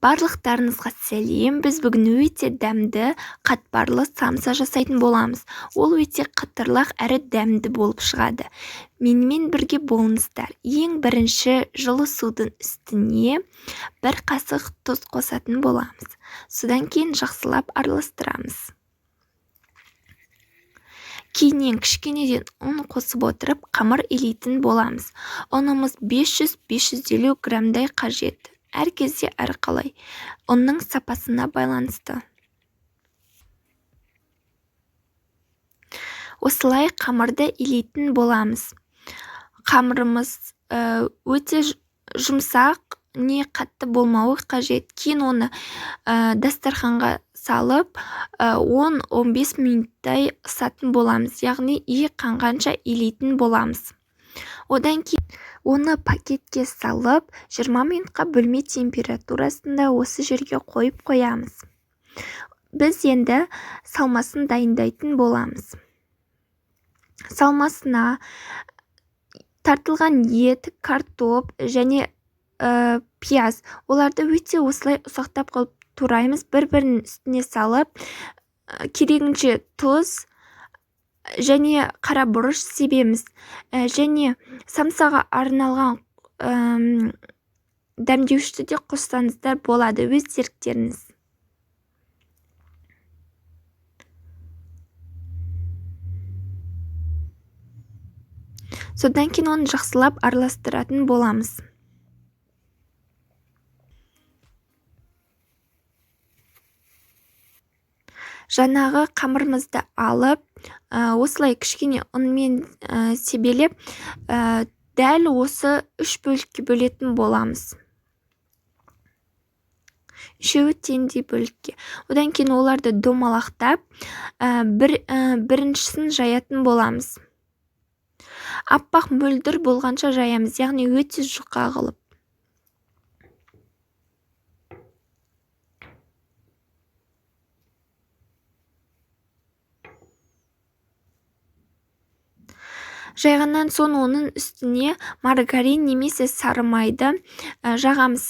Барлықтарыңызға сәлем. Біз бүгін өте дәмді, қатпарлы самса жасайтын боламыз. Ол өте қытырлақ әрі дәмді болып шығады. Менімен бірге болыңыздар. Ең бірінші жылы судың үстіне бір қасық тұз қосатын боламыз. Содан кейін жақсылап араластырамыз. Кейіннен кішкенеден ұн қосып отырып қамыр илейтін боламыз. Ұнымыз 500-550 граммдай қажет. Әр кезде әрқалай. Ұнның сапасына байланысты. Осылай қамырды илейтін боламыз. Қамырымыз өте жұмсақ не қатты болмауы қажет. Кейін оны дастарханға салып 10-15 минуттай ысатын боламыз. Яғни иі қанғанша илейтін боламыз. Одан кейін оны пакетке салып 20 минутқа бөлме температурасында осы жерге қойып қоямыз. Біз енді салмасын дайындайтын боламыз. Салмасына тартылған ет, картоп және пияз. Оларды өте осылай ұсақтап қылып тураймыз. Бір-бірінің үстіне салып, керегінше тұз және қара бұрыш себеміз. Және самсаға арналған дәмдеуішті де қоссаңыздар болады, өз еріктеріңіз. Содан кейін оны жақсылап араластыратын боламыз. Жаңағы қамырымызды алып, осылай кішкене ұнмен себелеп, дәл осы 3 бөлікке бөлетін боламыз. Үшеуі теңдей бөлікке. Одан кейін оларды домалақтап, біріншісін жаятын боламыз. Аппақ мөлдір болғанша жаямыз, яғни өте жұқа қылып. Жайғаннан соң оның үстіне маргарин немесе сары майды жағамыз.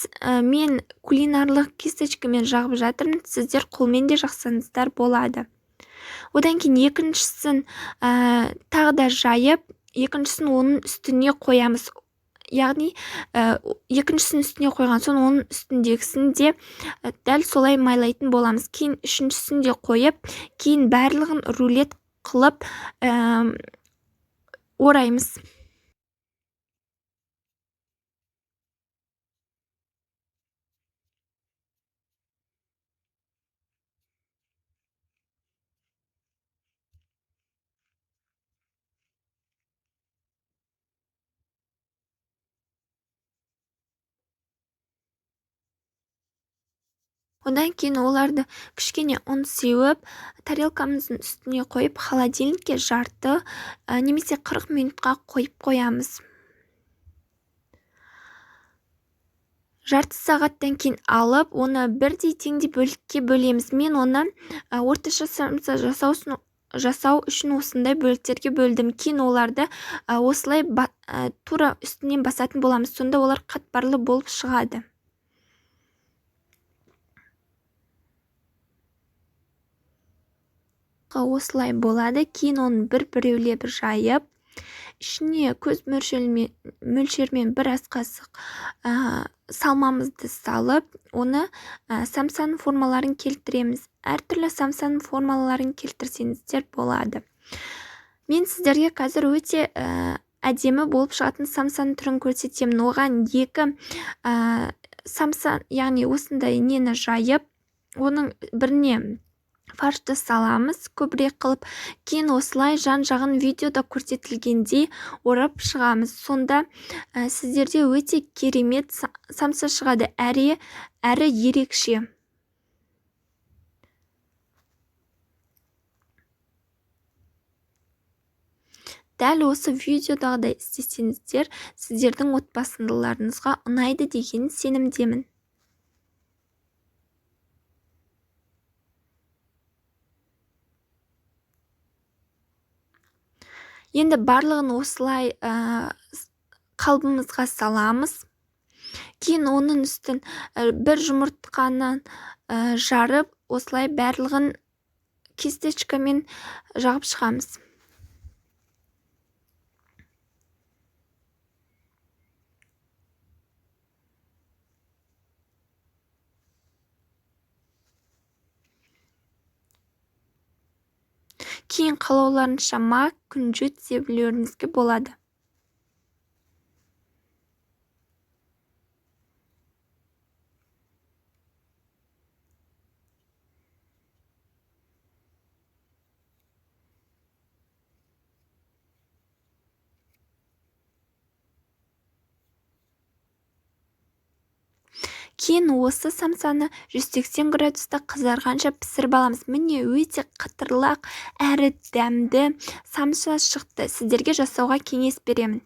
Мен кулинарлық кисточкамен жағып жатырмын, сіздер қолмен де жақсаңыздар болады. Одан кейін екіншісін тағы да жайып, екіншісін оның үстіне қоямыз. Яғни екіншісін үстіне қойған соң оның үстіндегісін де дәл солай майлайтын боламыз. Кейін үшіншісін де қойып, кейін барлығын рулет қылып ораймыз. Одан кейін оларды кішкене ұн сеуіп, тарелкамыздың үстіне қойып, холодильникке жарты немесе 40 минутқа қойып қоямыз. Жарты сағаттан кейін алып, оны бірдей теңдей бөлікке бөлеміз. Мен оны орташа самса жасау үшін осындай бөліктерге бөлдім. Кейін оларды осылай тура үстінен басатын боламыз. Сонда олар қатпарлы болып шығады. Осылай болады. Кейін оны біреулеп жайып, ішіне көз мөлшермен бір ас қасық салмамызды салып, оны самсаның формаларын келтіреміз. Әртүрлі самсаның формаларын келтірсеңіздер болады. Мен сіздерге қазір өте әдемі болып шығатын самсаның түрін көрсетемін. Оған екі самса, яғни осындай нені жайып, оның біріне фаршты саламыз көбірек қылып, кейін осылай жан-жағын видеода көрсетілгендей орап шығамыз. Сонда сіздерде өте керемет самса шығады, әрі ерекше. Дәл осы видеодағыдай істесеңіздер, сіздердің отбасындағыларыңызға ұнайды деген сенімдемін. Енді барлығын осылай қалбымызға саламыз. Кейін оның үстін бір жұмыртқаны жарып, осылай барлығын кисточкамен жағып шығамыз. Кейін қалауларынша мак, күнжіт себулеріңізге болады. Кейін осы самсаны 180 градуста қызарғанша пісіріп аламыз. Міне өте қытырлақ әрі дәмді самса шықты. Сіздерге жасауға кеңес беремін.